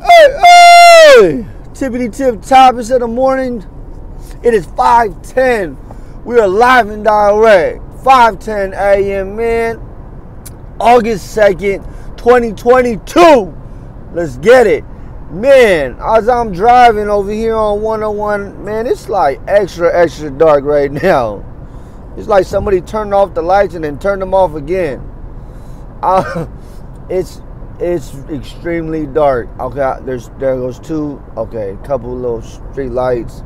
Hey! Tippity tip topics of the morning. It is 5:10. We are live and direct. 5:10 a.m. man. August 2nd, 2022. Let's get it. Man, as I'm driving over here on 101, man, it's like extra dark right now. It's like somebody turned off the lights and then turned them off again. It's extremely dark. Okay, there goes two. Okay, a couple little street lights,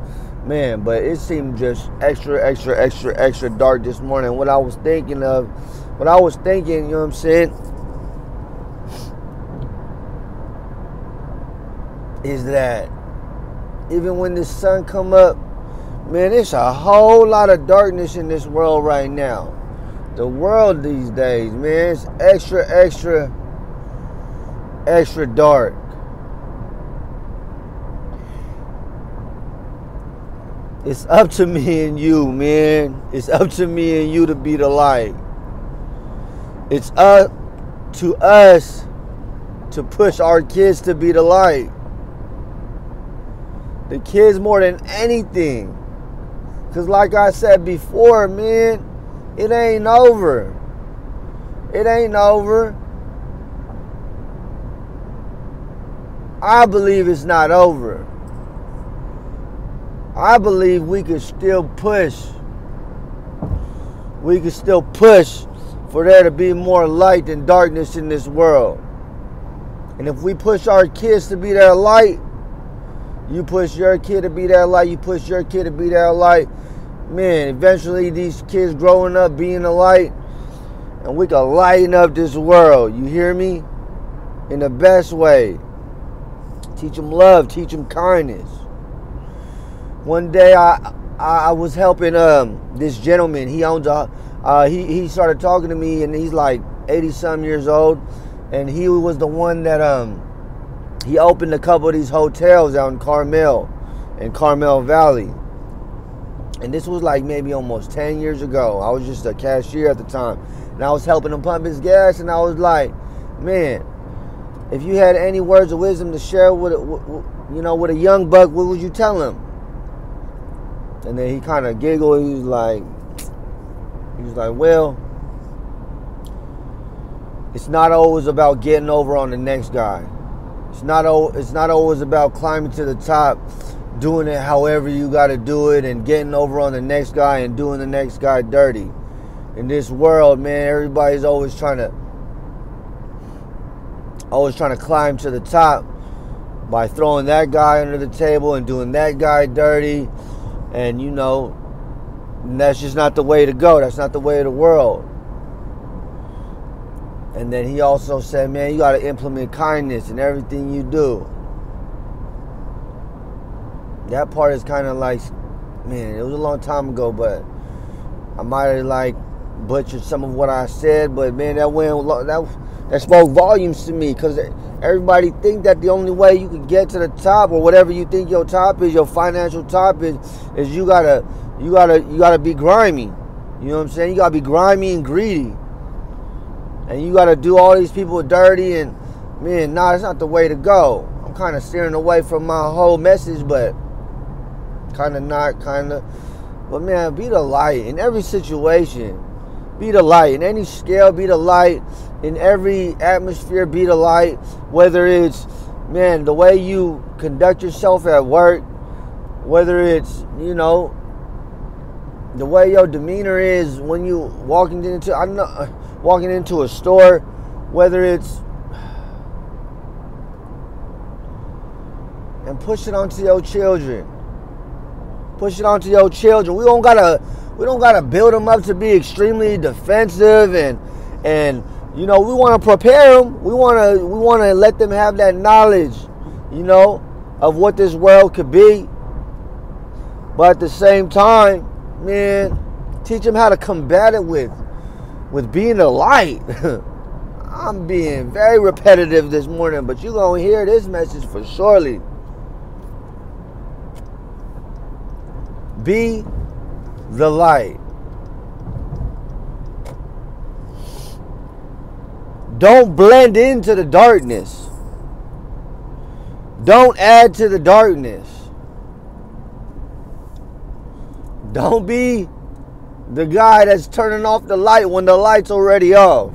man. But it seemed just extra dark this morning. What I was thinking, you know what I'm saying, is that even when the sun come up, man, it's a whole lot of darkness in this world right now. The world these days, man, it's extra dark. It's up to me and you, man. It's up to me and you to be the light. It's up to us to push our kids to be the light. The kids more than anything. Because like I said before, man, it ain't over. It ain't over. I believe it's not over. I believe we can still push. We can still push for there to be more light than darkness in this world. And if we push our kids to be that light, you push your kid to be that light, you push your kid to be that light, man, eventually these kids growing up being a light, and we can lighten up this world. You hear me? In the best way. Teach them love, teach them kindness. One day I was helping this gentleman. He owns he started talking to me, and he's like 80-some years old, and he was the one that he opened a couple of these hotels out in Carmel Valley. And this was like maybe almost 10 years ago. I was just a cashier at the time, and I was helping him pump his gas, and I was like, man, if you had any words of wisdom to share with a young buck, what would you tell him? And then he kind of giggled. He was like, well, it's not always about getting over on the next guy. It's not always about climbing to the top, doing it however you got to do it, and getting over on the next guy and doing the next guy dirty. In this world, man, everybody's always trying to climb to the top by throwing that guy under the table and doing that guy dirty. And, that's just not the way to go. That's not the way of the world. And then he also said, man, you got to implement kindness in everything you do. That part is kind of like, man, it was a long time ago, but I might have butchered some of what I said. But, man, that spoke volumes to me, because everybody think that the only way you can get to the top, or whatever you think your top is, your financial top is you gotta be grimy. You know what I'm saying? You gotta be grimy and greedy, and you gotta do all these people dirty. And man, nah, that's not the way to go. I'm kind of steering away from my whole message, but but man, be the light in every situation. Be the light in any scale. Be the light in every atmosphere. Be the light. Whether it's, man, the way you conduct yourself at work, whether it's, the way your demeanor is when you walking into a store, whether it's, and push it onto your children. Push it onto your children. We don't gotta build them up to be extremely defensive, and we want to prepare them. We want to let them have that knowledge, of what this world could be. But at the same time, man, teach them how to combat it with being a light. I'm being very repetitive this morning, but you're gonna hear this message for surely. Be the light. Don't blend into the darkness. Don't add to the darkness. Don't be the guy that's turning off the light when the light's already off.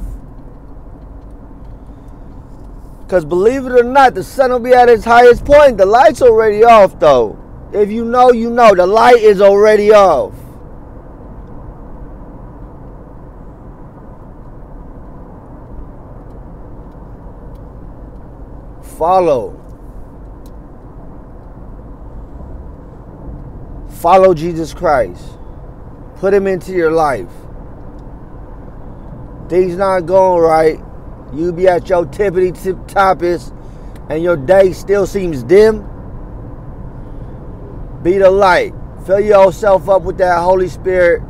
Because believe it or not, the sun will be at its highest point. The light's already off, though. If you know, you know. The light is already off. Follow. Follow Jesus Christ. Put him into your life. Things not going right. You be at your tippity-tip-toppest and your day still seems dim. Be the light. Fill yourself up with that Holy Spirit.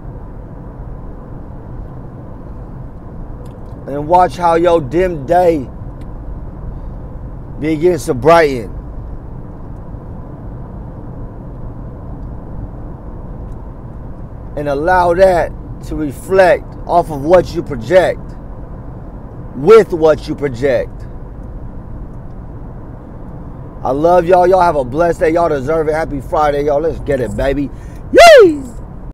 And watch how your dim day begins to brighten. And allow that to reflect off of what you project. With what you project. I love y'all. Y'all have a blessed day. Y'all deserve it. Happy Friday, y'all. Let's get it, baby. Yay!